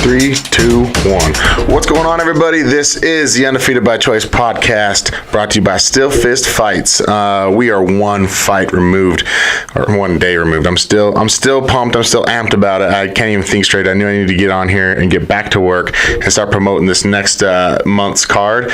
3, 2, 1. What's going on, everybody? This is the Undefeated by Choice podcast, brought to you by Still Fist Fights. We are one fight removed, or 1 day removed. I'm still pumped. I'm still amped about it. I can't even think straight. I knew I needed to get on here and get back to work and start promoting this next month's card.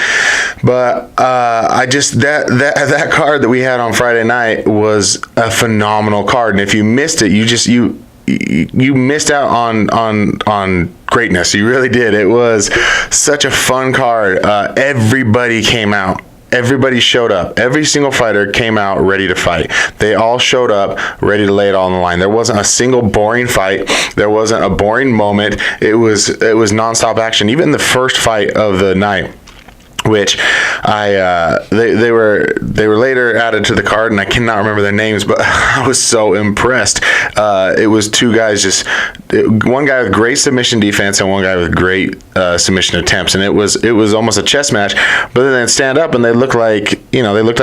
But that card that we had on Friday night was a phenomenal card, and if you missed it, you missed out on greatness. You really did. It was such a fun card. Everybody came out. Everybody showed up. Every single fighter came out ready to fight. They all showed up ready to lay it all on the line. There wasn't a single boring fight. There wasn't a boring moment. It was nonstop action. Even the first fight of the night, which they were later added to the card, and I cannot remember their names, but I was so impressed. It was two guys, one guy with great submission defense and one guy with great submission attempts, and it was almost a chess match. But then they'd stand up and they looked like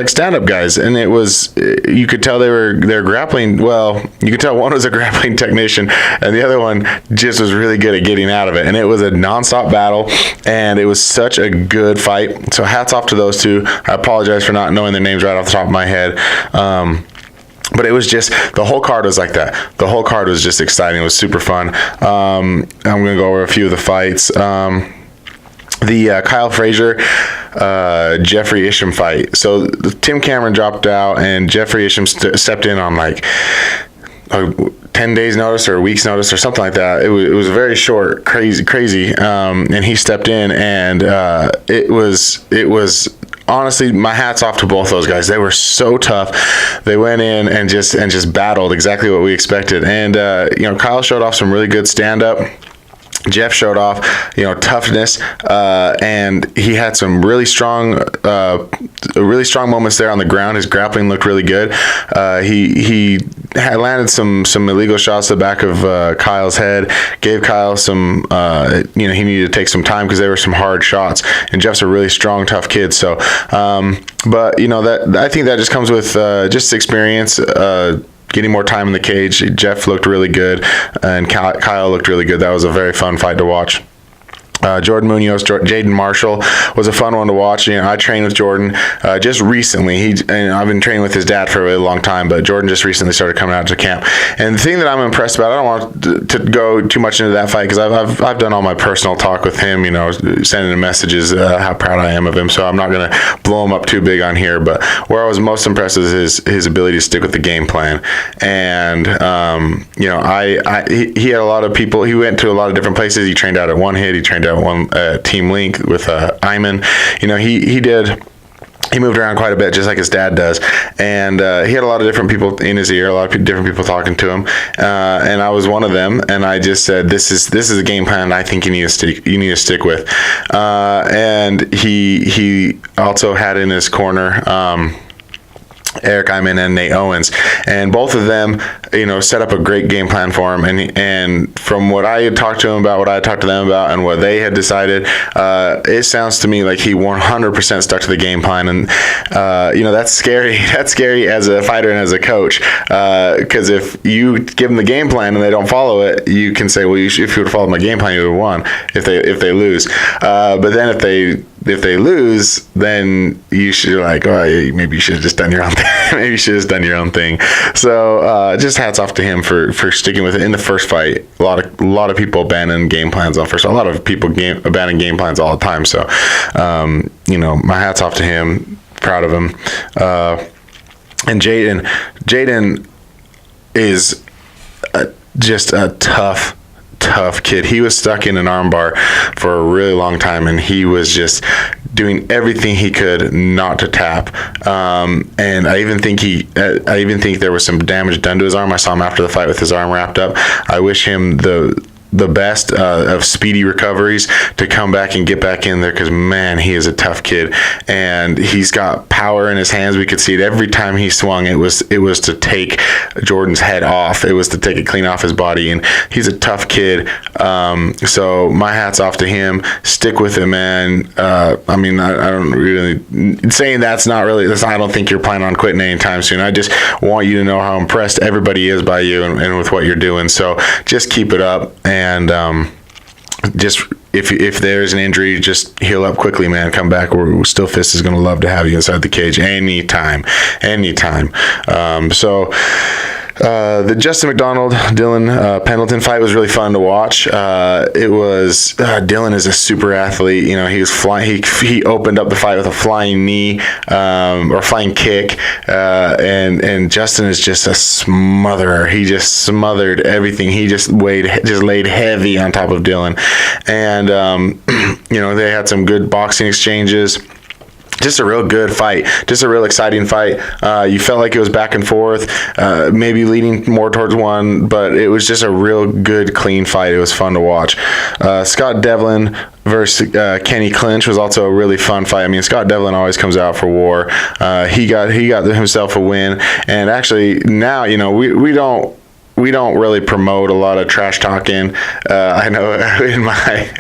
stand-up guys, and it was, you could tell they're grappling. Well, you could tell one was a grappling technician and the other one just was really good at getting out of it, and it was a nonstop battle, and it was such a good fight. So hats off to those two. I apologize for not knowing their names right off the top of my head. But it was just, the whole card was like that. The whole card was just exciting. It was super fun. I'm going to go over a few of the fights. The Kyle Frazier, Jeffrey Isham fight. So Tim Cameron dropped out and Jeffrey Isham stepped in on like 10 days notice or a week's notice or something like that. It was very short, crazy. And he stepped in, and it was honestly, my hat's off to both those guys. They were so tough. They went in and just battled exactly what we expected. And Kyle showed off some really good stand-up. Jeff showed off, toughness, and he had some really strong moments there on the ground. His grappling looked really good. He had landed some illegal shots to the back of Kyle's head. Gave Kyle some, he needed to take some time because they were some hard shots. And Jeff's a really strong, tough kid. So, but that I think that just comes with just experience. Getting more time in the cage. Jeff looked really good, and Kyle looked really good. That was a very fun fight to watch. Jordan Munoz, Jaden Marshall was a fun one to watch. I trained with Jordan just recently. I've been training with his dad for a really long time, but Jordan just recently started coming out to camp. And the thing that I'm impressed about, I don't want to go too much into that fight because I've done all my personal talk with him, sending him messages how proud I am of him. So I'm not going to blow him up too big on here. But where I was most impressed is his ability to stick with the game plan. And he had a lot of people. He went to a lot of different places. He trained out at One Hit. He trained out one Team Link with Iman. He moved around quite a bit, just like his dad does, and he had a lot of different people in his ear, a lot of different people talking to him, and I was one of them. And I just said, "This is a game plan I think you need to stick with." And he also had in his corner Eric Iman and Nate Owens, and both of them, set up a great game plan for him. And from what I had talked to him about, what I had talked to them about, and what they had decided, it sounds to me like he 100% stuck to the game plan. And that's scary. That's scary as a fighter and as a coach, because if you give them the game plan and they don't follow it, you can say, well, if you would have followed my game plan, you would have won. If they lose, but then if they lose, then you should maybe you should have just done your own thing. Maybe you should have done your own thing. So just hats off to him for sticking with it in the first fight. A lot of people abandon game plans on first. A lot of people abandon game plans all the time. So my hats off to him. Proud of him. And Jaden is just a tough kid. He was stuck in an armbar for a really long time, and he was just doing everything he could not to tap. And I even think there was some damage done to his arm. I saw him after the fight with his arm wrapped up. I wish him the best of speedy recoveries to come back and get back in there, because man, he is a tough kid, and he's got power in his hands. We could see it every time he swung. It was to take Jordan's head off. It was to take it clean off his body, and he's a tough kid. So my hat's off to him. Stick with it, man. I don't really saying that's not really. I don't think you're planning on quitting anytime soon. I just want you to know how impressed everybody is by you and with what you're doing. So just keep it up. And just if there's an injury, just heal up quickly, man. Come back. Still Fist is going to love to have you inside the cage anytime. The Justin McDonald Dylan Pendleton fight was really fun to watch. It was Dylan is a super athlete. You know, he was flying. He opened up the fight with a flying knee or flying kick, and Justin is just a smotherer. He just smothered everything. He just laid heavy on top of Dylan, and they had some good boxing exchanges. Just a real good fight. Just a real exciting fight. You felt like it was back and forth, maybe leaning more towards one, but it was just a real good, clean fight. It was fun to watch. Scott Devlin versus Kenny Clinch was also a really fun fight. I mean, Scott Devlin always comes out for war. He got himself a win, and actually now we don't really promote a lot of trash talking. I know in my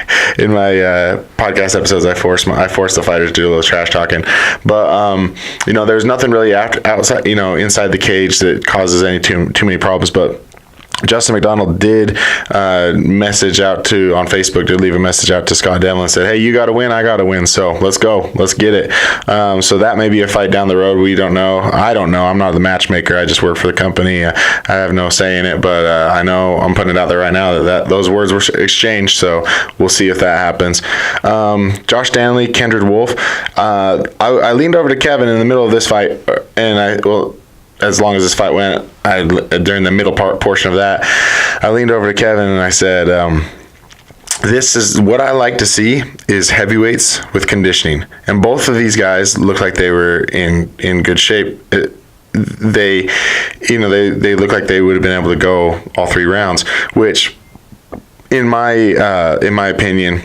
podcast episodes, I force the fighters to do a little trash talking, but there's nothing really outside, inside the cage that causes any too many problems. But Justin McDonald did message out on Facebook, did leave a message out to Scott Devlin and said, hey, you got to win, I got to win, so let's go, let's get it. So that may be a fight down the road. We don't know. I don't know. I'm not the matchmaker. I just work for the company. I have no say in it, but I know I'm putting it out there right now that those words were exchanged, so we'll see if that happens. Josh Stanley, Kendrick Wolf. I leaned over to Kevin in the middle of this fight, and as long as this fight went, during the middle portion of that, I leaned over to Kevin and I said, this is what I like to see is heavyweights with conditioning. And both of these guys looked like they were in good shape. They look like they would have been able to go all 3 rounds, which in my opinion,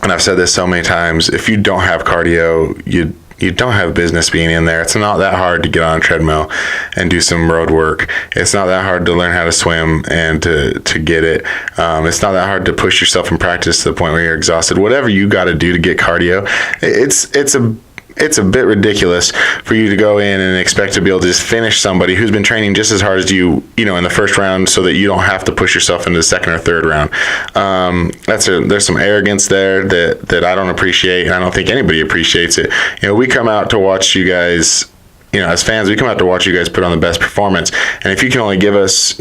and I've said this so many times, if you don't have cardio, you don't have business being in there. It's not that hard to get on a treadmill and do some road work. It's not that hard to learn how to swim and to get it. It's not that hard to push yourself in practice to the point where you're exhausted. Whatever you got to do to get cardio, it's a bit ridiculous for you to go in and expect to be able to just finish somebody who's been training just as hard as you in the first round, so that you don't have to push yourself into the second or third round. There's some arrogance there that I don't appreciate, and I don't think anybody appreciates it. We come out to watch you guys, as fans, we come out to watch you guys put on the best performance, and if you can only give us,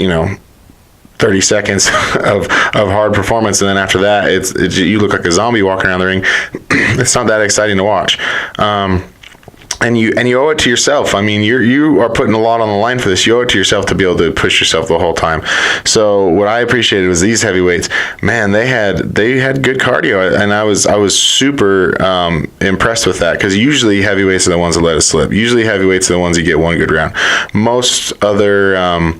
30 seconds of hard performance, and then after that it's you look like a zombie walking around the ring, it's not that exciting to watch. And you owe it to yourself. I mean, you are putting a lot on the line for this. You owe it to yourself to be able to push yourself the whole time. So what I appreciated was these heavyweights. Man, they had good cardio, and I was super impressed with that, because usually heavyweights are the ones that let it slip. Usually heavyweights are the ones that get one good round. Most other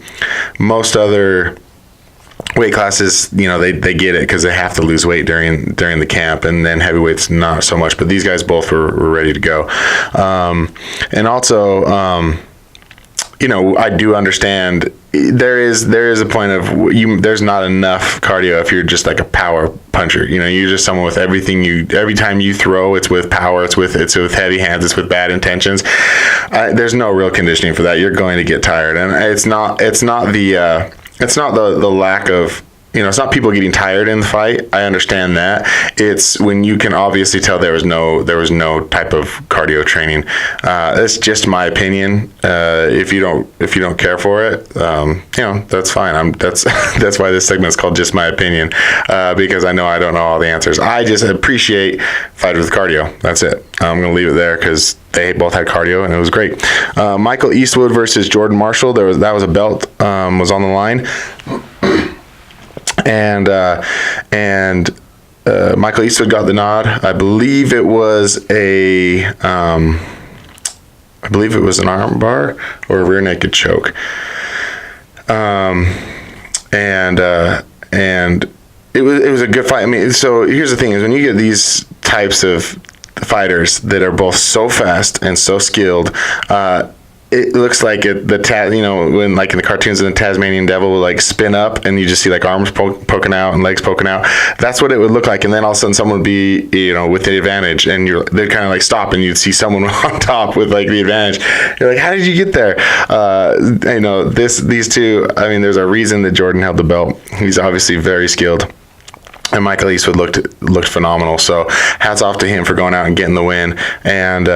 weight classes, they get it because they have to lose weight during the camp, and then heavyweights not so much. But these guys both were ready to go, and also, I do understand there is a point of there's not enough cardio if you're just like a power puncher. You're just someone with everything. Every time you throw, it's with power, it's with heavy hands, it's with bad intentions. There's no real conditioning for that. You're going to get tired, and it's not the lack of, it's not people getting tired in the fight. I understand that. It's when you can obviously tell there was no type of cardio training. That's just my opinion. If you don't care for it, that's fine. That's why this segment is called Just My Opinion, because I know I don't know all the answers. I just appreciate fighters with cardio. That's it. I'm going to leave it there because they both had cardio and it was great. Michael Eastwood versus Jordan Marshall. That was a belt was on the line. And Michael Eastwood got the nod. I believe it was an arm bar or a rear naked choke. And it was a good fight. I mean, so here's the thing: is when you get these types of fighters that are both so fast and so skilled, it looks like when like in the cartoons, in the Tasmanian Devil will like spin up and you just see like arms poking out and legs poking out. That's what it would look like. And then all of a sudden someone would be, with the advantage, and they'd kind of like stop, and you'd see someone on top with like the advantage. You're like, how did you get there? These two, I mean, there's a reason that Jordan held the belt. He's obviously very skilled. And Michael Eastwood looked phenomenal. So hats off to him for going out and getting the win. And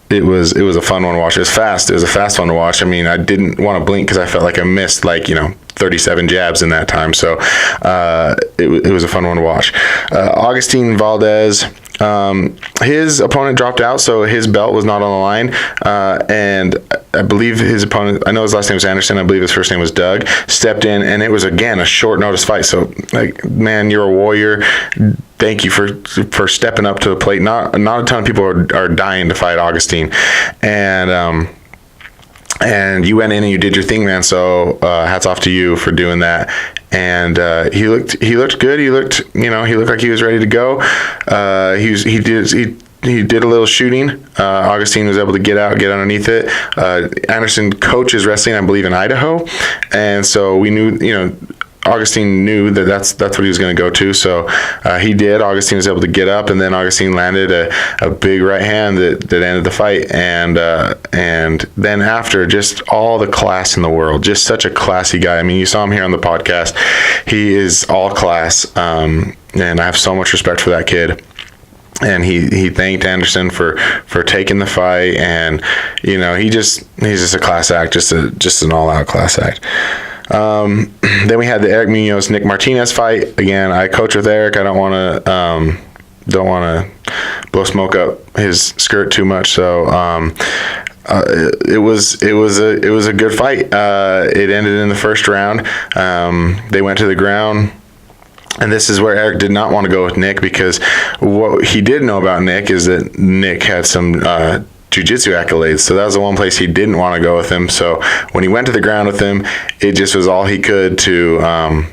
it was a fun one to watch. It was fast. It was a fast one to watch. I mean, I didn't want to blink because I felt like I missed 37 jabs in that time. So it was a fun one to watch. Augustine Valdez. His opponent dropped out, so his belt was not on the line. And I believe his opponent, I know his last name was Anderson, I believe his first name was Doug, stepped in, and it was, again, a short notice fight. So, man, you're a warrior. Thank you for stepping up to the plate. Not a ton of people are dying to fight Augustine. And you went in and you did your thing, man. So hats off to you for doing that. And he looked good. He looked like he was ready to go. He did a little shooting. Augustine was able to get underneath it. Anderson coaches wrestling, I believe, in Idaho, and so we knew, Augustine knew that's what he was going to go to, so he did. Augustine was able to get up, and then Augustine landed a big right hand that ended the fight, and then after, just all the class in the world, just such a classy guy. I mean, you saw him here on the podcast. He is all class, and I have so much respect for that kid. And he thanked Anderson for taking the fight, and he's just a class act, just an all out class act. Then we had the Eric Munoz Nick Martinez fight. Again, I coach with Eric. I don't want to blow smoke up his skirt too much. So it was a good fight. It ended in the first round. They went to the ground. And this is where Eric did not want to go with Nick, because what he did know about Nick is that Nick had some jiu-jitsu accolades. So that was the one place he didn't want to go with him. So when he went to the ground with him, it just was all he could to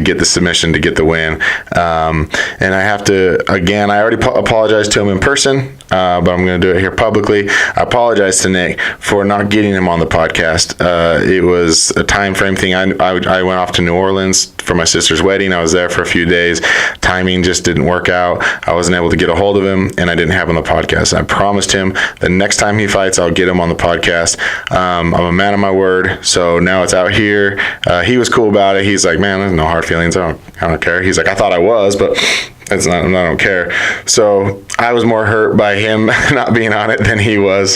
get the submission, to get the win. And I have to, again, I already apologized to him in person, but I'm going to do it here publicly. I apologize to Nick for not getting him on the podcast. It was a time frame thing. I went off to New Orleans for my sister's wedding. I was there for a few days. Timing just didn't work out. I wasn't able to get a hold of him, and I didn't have him on the podcast. I promised him the next time he fights, I'll get him on the podcast. I'm a man of my word, so now it's out here. He was cool about it. He's like, man, there's no hard feelings. I don't care. He's like, I thought I was, but it's not. I don't care. So I was more hurt by him not being on it than he was,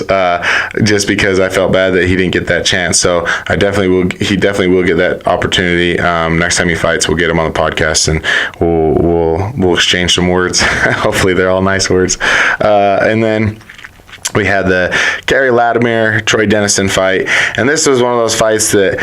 just because I felt bad that he didn't get that chance. So he definitely will get that opportunity. Next time he fights, we'll get him on the podcast, and we'll exchange some words. Hopefully they're all nice words. And then we had the Gary Latimer Troy Dennison fight, and this was one of those fights that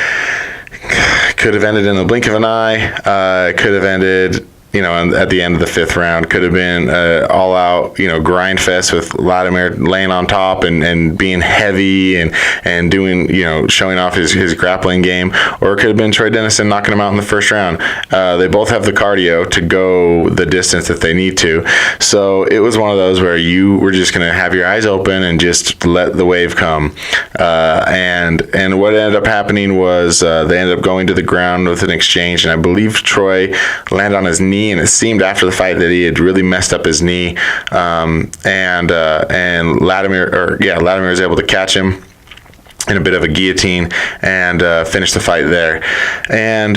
could have ended in the blink of an eye. Could have ended, at the end of the fifth round. Could have been all out, grind fest with Latimer laying on top and being heavy and doing, showing off his grappling game. Or it could have been Troy Dennison knocking him out in the first round. They both have the cardio to go the distance that they need to. So it was one of those where you were just going to have your eyes open and just let the wave come. And what ended up happening was they ended up going to the ground with an exchange, and I believe Troy landed on his knee, and it seemed after the fight that he had really messed up his knee, and Latimer was able to catch him in a bit of a guillotine and finish the fight there. And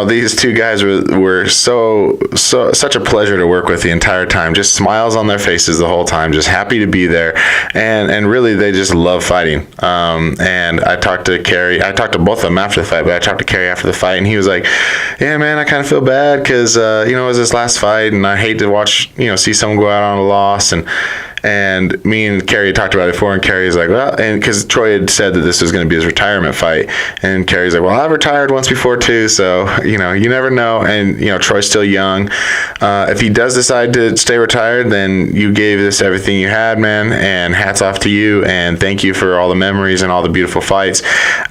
these two guys were such a pleasure to work with the entire time. Just smiles on their faces the whole time, just happy to be there, and really they just love fighting. And I talked to Kerry. I talked to both of them after the fight, but I talked to Kerry after the fight, and he was like, "Yeah, man, I kind of feel bad because it was his last fight, and I hate to watch see someone go out on a loss." And me and Kerry talked about it before, and Kerry's like, well, and because Troy had said that this was going to be his retirement fight, and Kerry's like, well, I've retired once before too, so you never know. And Troy's still young. If he does decide to stay retired, then you gave this everything you had, man, and hats off to you, and thank you for all the memories and all the beautiful fights.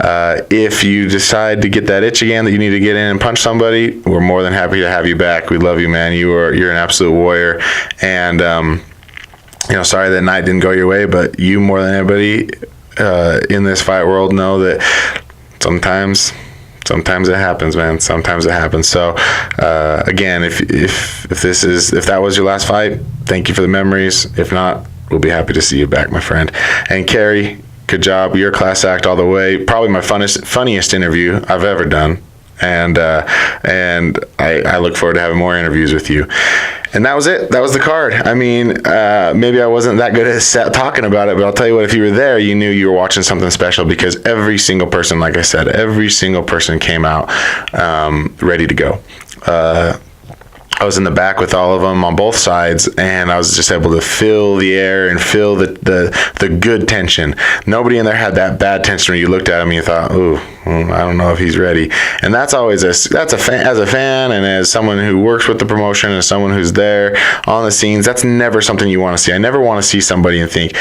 If you decide to get that itch again that you need to get in and punch somebody, we're more than happy to have you back. We love you, man. You're an absolute warrior, and sorry that night didn't go your way, but you more than anybody in this fight world know that sometimes it happens, man. Sometimes it happens. So again, if that was your last fight, thank you for the memories. If not, we'll be happy to see you back, my friend. And Kerry, good job. You're a class act all the way. Probably my funniest interview I've ever done. and I look forward to having more interviews with you. And that was it. That was the card. I mean, maybe I wasn't that good at talking about it, but I'll tell you what, if you were there, you knew you were watching something special, because every single person, like I said, every single person came out ready to go. I was in the back with all of them on both sides, and I was just able to feel the air and feel the good tension. Nobody in there had that bad tension where you looked at him and you thought, ooh, I don't know if he's ready. And that's always as a fan and as someone who works with the promotion, as someone who's there on the scenes, that's never something you want to see. I never want to see somebody and think,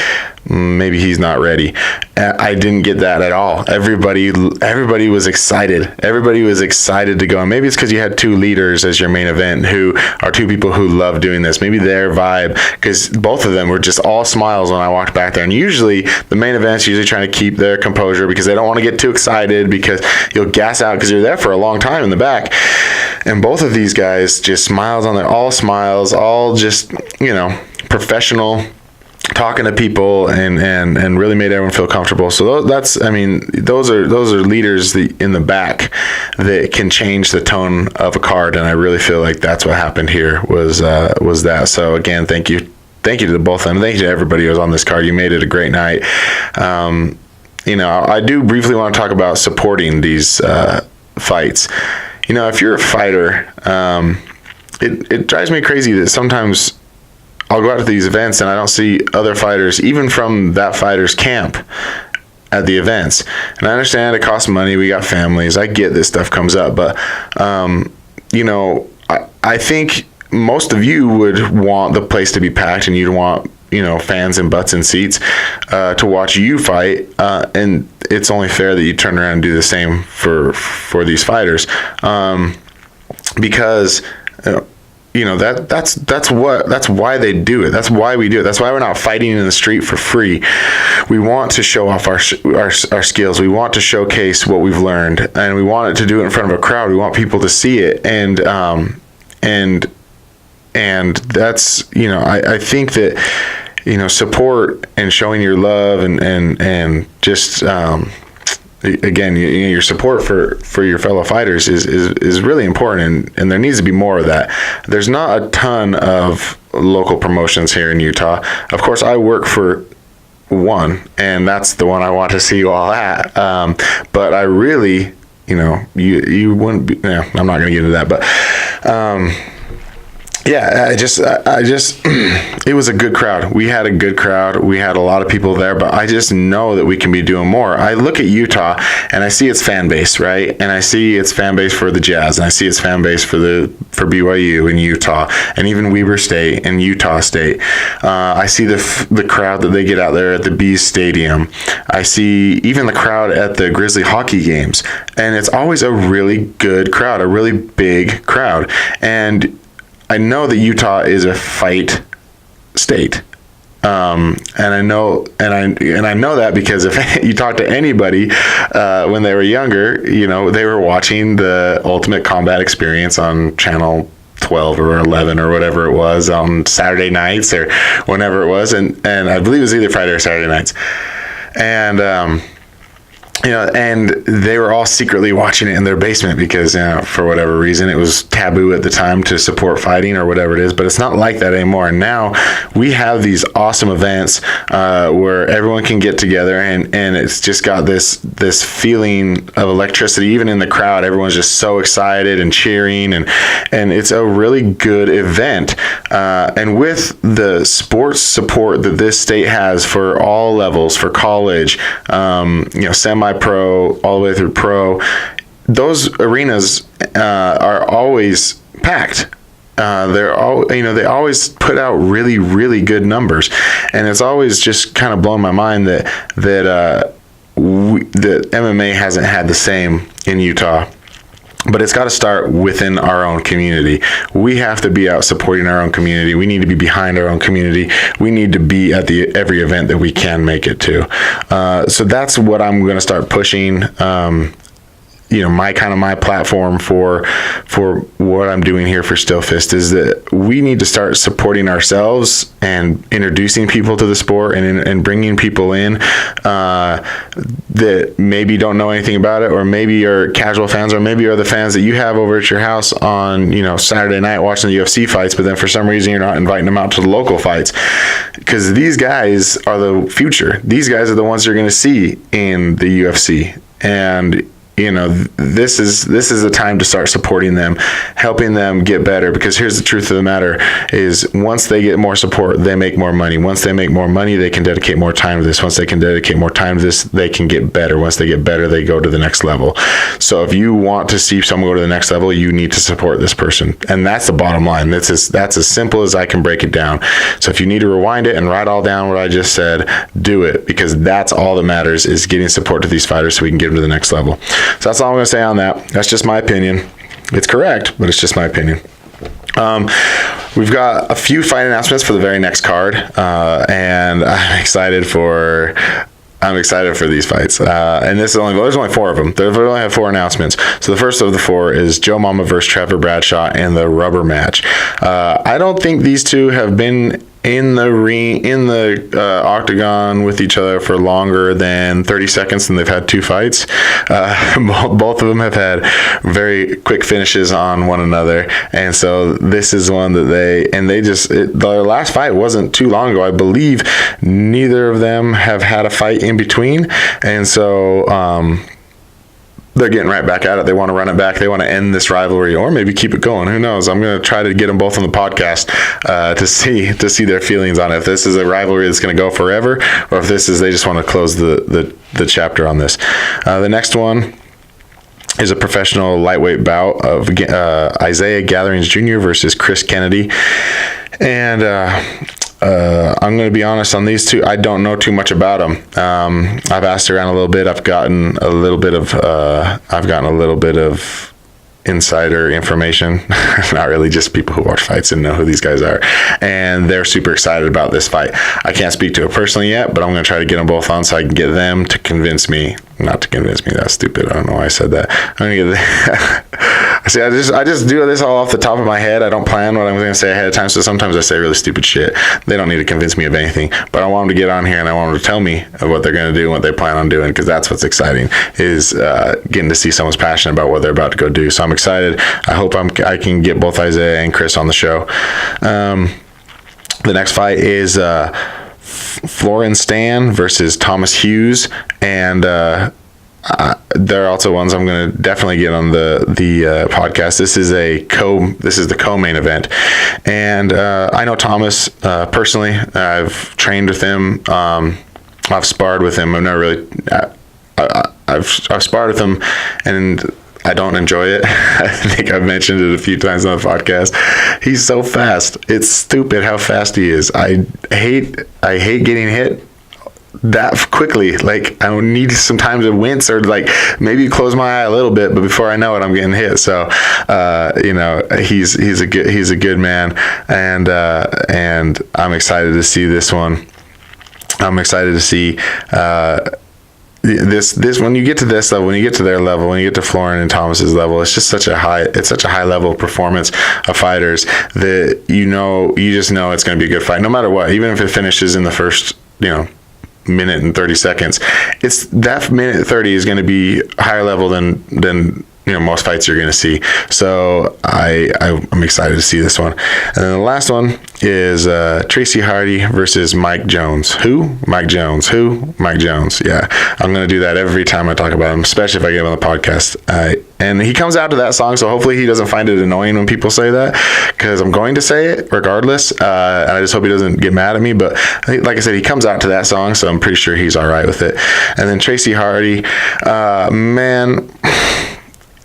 maybe he's not ready. I didn't get that at all. Everybody was excited. Everybody was excited to go. And maybe it's because you had two leaders as your main event who are two people who love doing this. Maybe their vibe, because both of them were just all smiles when I walked back there. And usually the main event's usually trying to keep their composure because they don't want to get too excited, because you'll gas out because you're there for a long time in the back. And both of these guys just smiles on there, all smiles, all just, professional, talking to people and really made everyone feel comfortable. So those are leaders in the back that can change the tone of a card, and I really feel like that's what happened here was that. So again, thank you to the both of them. Thank you to everybody who was on this card. You made it a great night. I do briefly want to talk about supporting these fights. If you're a fighter, it drives me crazy that sometimes I'll go out to these events and I don't see other fighters, even from that fighter's camp, at the events. And I understand it costs money. We got families. I get this stuff comes up. But, I think most of you would want the place to be packed, and you'd want, fans and butts and seats to watch you fight. And it's only fair that you turn around and do the same for these fighters. Because that's why they do it. That's why we do it. That's why we're not fighting in the street for free. We want to show off our skills. We want to showcase what we've learned, and we want it to do it in front of a crowd. We want people to see it, and that's I think that support and showing your love and just again, your support for your fellow fighters is really important, and there needs to be more of that. There's not a ton of local promotions here in Utah. Of course, I work for one, and that's the one I want to see you all at. But I really, you wouldn't be. I'm not going to get into that, but. I just, it was a good crowd. We had a good crowd. We had a lot of people there, but I just know that we can be doing more. I look at Utah and I see its fan base, right? And I see its fan base for the Jazz, and I see its fan base for BYU in Utah, and even Weber State and Utah State. I see the crowd that they get out there at the Bees Stadium. I see even the crowd at the Grizzly hockey games, and it's always a really good crowd, a really big crowd. And I know that Utah is a fight state, and I know that because if you talk to anybody when they were younger, they were watching the Ultimate Combat Experience on Channel 12 or 11 or whatever it was on Saturday nights or whenever it was, and I believe it was either Friday or Saturday nights, and and they were all secretly watching it in their basement because, for whatever reason, it was taboo at the time to support fighting or whatever it is. But it's not like that anymore. And now we have these awesome events where everyone can get together, and it's just got this feeling of electricity, even in the crowd. Everyone's just so excited and cheering, and it's a really good event. And with the sports support that this state has for all levels, for college, semi-pro, all the way through pro, those arenas are always packed. They always put out really, really good numbers, and it's always just kind of blown my mind that MMA hasn't had the same in Utah. But it's got to start within our own community. We have to be out supporting our own community. We need to be behind our own community. We need to be at every event that we can make it to. So that's what I'm going to start pushing. my platform for what I'm doing here for Still Fist is that we need to start supporting ourselves and introducing people to the sport and bringing people in that maybe don't know anything about it, or maybe are casual fans, or maybe are the fans that you have over at your house on Saturday night watching the UFC fights, but then for some reason you're not inviting them out to the local fights, because these guys are the future. These guys are the ones you're going to see in the UFC, and this is the time to start supporting them, helping them get better, because here's the truth of the matter is once they get more support, they make more money. Once they make more money, they can dedicate more time to this. Once they can dedicate more time to this, they can get better. Once they get better, they go to the next level. So if you want to see someone go to the next level, you need to support this person. And that's the bottom line. That's as simple as I can break it down. So if you need to rewind it and write all down what I just said, do it, because that's all that matters, is getting support to these fighters so we can get them to the next level. So that's all I'm going to say on that. That's just my opinion. It's correct, but it's just my opinion. We've got a few fight announcements for the very next card, and I'm excited for these fights. And there's only 4 of them. They only have 4 announcements. So the first of the 4 is Joe Mama versus Trevor Bradshaw in the rubber match. I don't think these two have been in the ring, in the octagon with each other for longer than 30 seconds, and they've had 2 fights. Both of them have had very quick finishes on one another, and so this is one that their last fight wasn't too long ago. I believe neither of them have had a fight in between, and so they're getting right back at it. They want to run it back. They want to end this rivalry, or maybe keep it going. Who knows? I'm going to try to get them both on the podcast to see their feelings on it. If this is a rivalry that's going to go forever, or if this is they just want to close the chapter on this. The next one is a professional lightweight bout of Isaiah Gatherings Jr. versus Chris Kennedy. And I'm going to be honest on these two. I don't know too much about them. I've asked around a little bit. I've gotten a little bit of insider information. Not really, just people who watch fights and know who these guys are, and they're super excited about this fight. I can't speak to it personally yet, but I'm going to try to get them both on so I can get them to convince me. Not to convince me, that's stupid. I don't know why I said that. I'm going to get see, I just do this all off the top of my head. I don't plan what I'm going to say ahead of time, so sometimes I say really stupid shit. They don't need to convince me of anything, but I want them to get on here and I want them to tell me what they're going to do and what they plan on doing, because that's what's exciting, is getting to see someone's passionate about what they're about to go do. So I'm excited. I hope I can get both Isaiah and Chris on the show. The next fight is Florin Stan versus Thomas Hughes, and they're also ones I'm going to definitely get on the podcast. This is the co-main event, and I know Thomas personally. I've trained with him. I've sparred with him. I've never really. I've sparred with him, and I don't enjoy it. I think I've mentioned it a few times on the podcast. He's so fast. It's stupid how fast he is. I hate getting hit that quickly. Like, I don't need some time to wince, or like maybe close my eye a little bit, but before I know it, I'm getting hit. So he's a good man, and I'm excited to see this one. I'm excited to see this when you get to this level, when you get to their level, when you get to Florin and Thomas's level, it's just such a high level of performance of fighters that you just know it's going to be a good fight no matter what. Even if it finishes in the first minute and 30 seconds, it's that minute 30 is going to be higher level than most fights you're going to see. So I'm excited to see this one. And then the last one is Tracy Hardy versus Mike Jones. Who? Mike Jones. Who? Mike Jones. Yeah, I'm going to do that every time I talk about him, especially if I get him on the podcast. And he comes out to that song, so hopefully he doesn't find it annoying when people say that, because I'm going to say it regardless. And I just hope he doesn't get mad at me. But like I said, he comes out to that song, so I'm pretty sure he's all right with it. And then Tracy Hardy, man,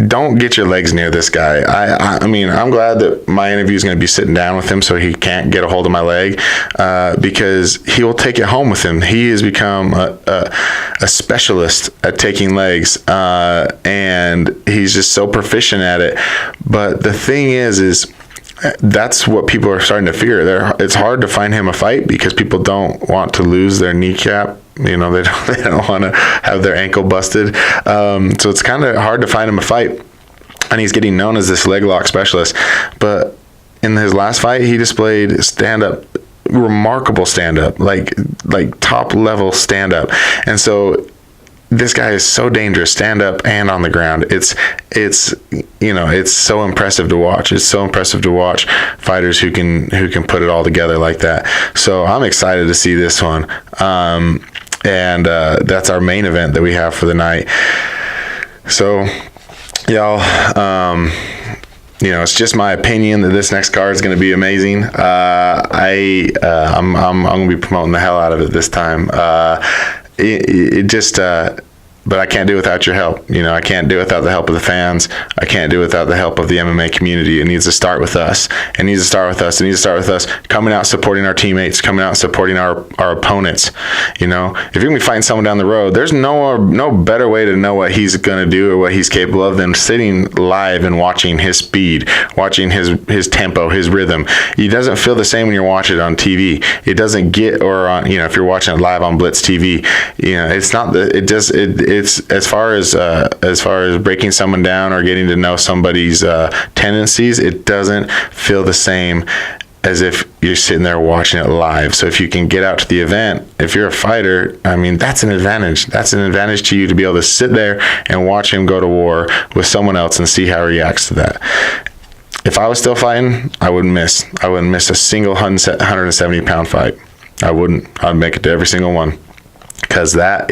don't get your legs near this guy. I mean, I'm glad that my interview is going to be sitting down with him so he can't get a hold of my leg, because he will take it home with him. He has become a specialist at taking legs, and he's just so proficient at it. But the thing is that's what people are starting to figure. It's hard to find him a fight because people don't want to lose their kneecap They don't want to have their ankle busted. So it's kind of hard to find him a fight. And he's getting known as this leg lock specialist. But in his last fight, he displayed stand-up, remarkable stand-up, like top level stand-up. And so this guy is so dangerous, stand up and on the ground. It's so impressive to watch. It's so impressive to watch fighters who can put it all together like that. So I'm excited to see this one. And that's our main event that we have for the night. So y'all, it's just my opinion that this next card is going to be amazing. I'm going to be promoting the hell out of it this time. But I can't do it without your help. I can't do it without the help of the fans. I can't do it without the help of the MMA community. It needs to start with us. It needs to start with us coming out, supporting our teammates, coming out, supporting our opponents. If you're going to be fighting someone down the road, there's no better way to know what he's going to do or what he's capable of than sitting live and watching his speed, watching his tempo, his rhythm. He doesn't feel the same when you're watching it on TV. It doesn't get, or on, if you're watching it live on Blitz TV, it's not it's as far as breaking someone down or getting to know somebody's tendencies, it doesn't feel the same as if you're sitting there watching it live. So if you can get out to the event, if you're a fighter, that's an advantage. That's an advantage to you to be able to sit there and watch him go to war with someone else and see how he reacts to that. If I was still fighting, I wouldn't miss a single 170-pound fight. I wouldn't. I'd make it to every single one, because that's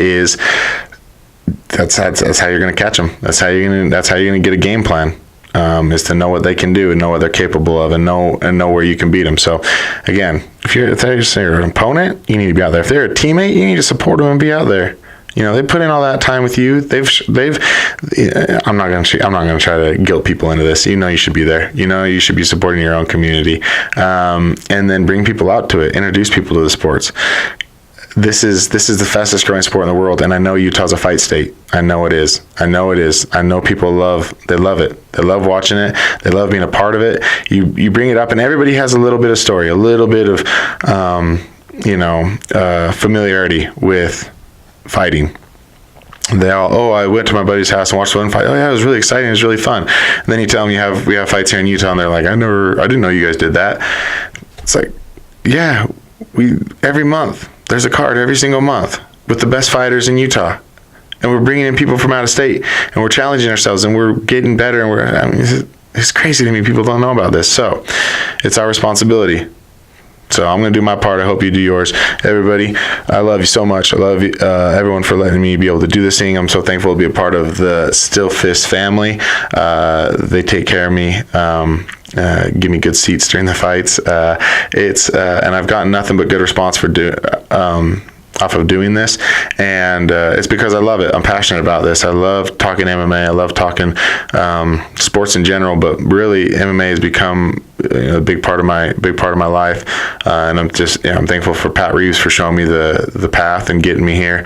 how you're going to catch them. That's how you're going to get a game plan. Is to know what they can do and know what they're capable of and know where you can beat them. So again, if they're an opponent, you need to be out there. If they're a teammate, you need to support them and be out there. They put in all that time with you. I'm not going to try to guilt people into this. You should be there. You should be supporting your own community, and then bring people out to it. Introduce people to the sports. This is the fastest growing sport in the world, and I know Utah's a fight state. I know it is. I know people love it. They love watching it. They love being a part of it. You bring it up, and everybody has a little bit of story, a little bit of familiarity with fighting. They all, I went to my buddy's house and watched one fight. Oh yeah, it was really exciting. It was really fun. And then you tell them we have fights here in Utah, and they're like, I didn't know you guys did that. It's like, yeah, every month. There's a card every single month with the best fighters in Utah, and we're bringing in people from out of state, and we're challenging ourselves, and we're getting better, and it's crazy to me. People don't know about this, so it's our responsibility. So I'm going to do my part. I hope you do yours. Everybody, I love you so much. I love you, everyone, for letting me be able to do this thing. I'm so thankful to be a part of the Still Fist family. They take care of me. Give me good seats during the fights. And I've gotten nothing but good response for off of doing this, and it's because I love it. I'm passionate about this. I love talking MMA. I love talking sports in general, but really MMA has become a big part of my life, and I'm thankful for Pat Reeves for showing me the path and getting me here,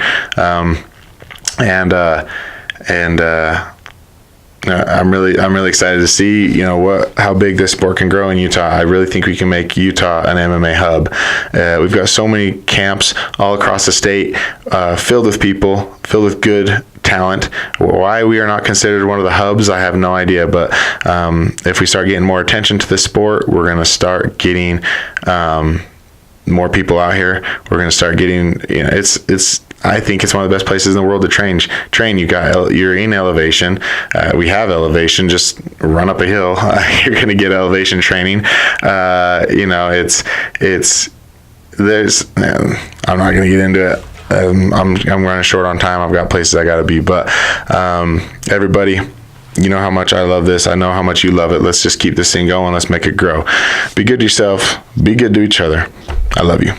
I'm really excited to see how big this sport can grow in Utah. I really think we can make Utah an MMA hub. We've got so many camps all across the state, filled with people, filled with good talent. Why we are not considered one of the hubs, I have no idea. But if we start getting more attention to this sport, we're going to start getting more people out here. We're going to start getting. I think it's one of the best places in the world to train. You're in elevation. We have elevation. Just run up a hill. You're going to get elevation training. I'm not going to get into it. I'm running short on time. I've got places I got to be. But everybody, you know how much I love this. I know how much you love it. Let's just keep this thing going. Let's make it grow. Be good to yourself. Be good to each other. I love you.